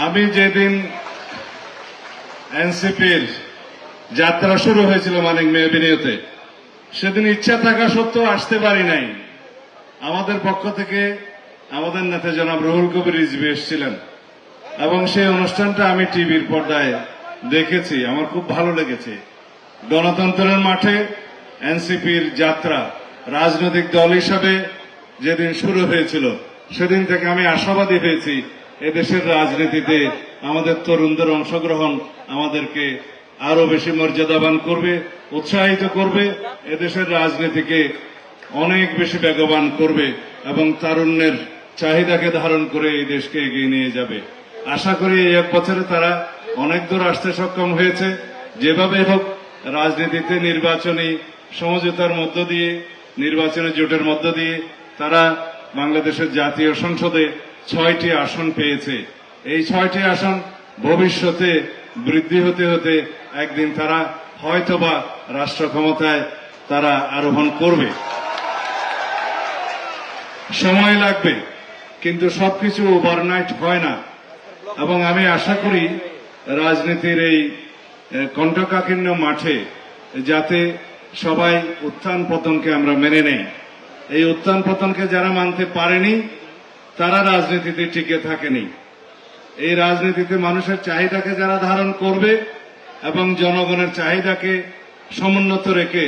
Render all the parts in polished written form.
আমি যেদিন এনসিপির যাত্রা শুরু হয়েছিল মানিক মিয়া এভিনিউতে, সেদিন ইচ্ছা থাকা সত্ত্বেও আসতে পারি নাই। আমাদের পক্ষ থেকে আমাদের নেতা জনাব রুহুল কবির রিজভী এসেছিলেন এবং সেই অনুষ্ঠানটা আমি টিভির পর্দায় দেখেছি। আমার খুব ভালো লেগেছে। গণতন্ত্রের মাঠে এনসিপির যাত্রা রাজনৈতিক দল হিসাবে যেদিন শুরু হয়েছিল, সেদিন থেকে আমি আশাবাদী হয়েছি এদেশের রাজনীতিতে আমাদের তরুণদের অংশগ্রহণ আমাদেরকে আরো বেশি মর্যাদাবান করবে, উৎসাহিত করবে, এদেশের রাজনীতিকে অনেক বেশি বেগবান করবে এবং তারুণ্যের চাহিদাকে ধারণ করে এই দেশকে এগিয়ে নিয়ে যাবে। আশা করি এই এক বছরে তারা অনেক দূর আসতে সক্ষম হয়েছে। যেভাবে হোক রাজনীতিতে নির্বাচনী সমঝোতার মধ্য দিয়ে, নির্বাচনী জোটের মধ্য দিয়ে তারা বাংলাদেশের জাতীয় সংসদে 6টি আসন পেয়েছে। এই 6টি আসন ভবিষ্যতে বৃদ্ধি হতে হতে একদিন তারা হয়তোবা রাষ্ট্র ক্ষমতায় তারা আরোহণ করবে। সময় লাগবে, কিন্তু সবকিছু ওভারনাইট হয় না এবং আমি আশা করি রাজনীতির এই কণ্ঠকাকীর্ণ মাঠে যাতে সবাই উত্থান পতনকে আমরা মেনে নেই। এই উত্থান পতনকে যারা মানতে পারেনি তারা রাজনীতিতে টিকে থাকেনি। এই রাজনীতিতে মানুষের চাহিদাকে যারা ধারণ করবে এবং জনগণের চাহিদাকে সমুন্নত রেখে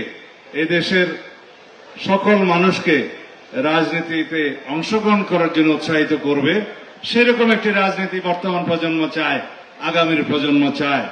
এদেশের সকল মানুষকে রাজনীতিতে অংশগ্রহণ করার জন্য উৎসাহিত করবে, সেরকম একটি রাজনীতি বর্তমান প্রজন্ম চায়, আগামীর প্রজন্ম চায়।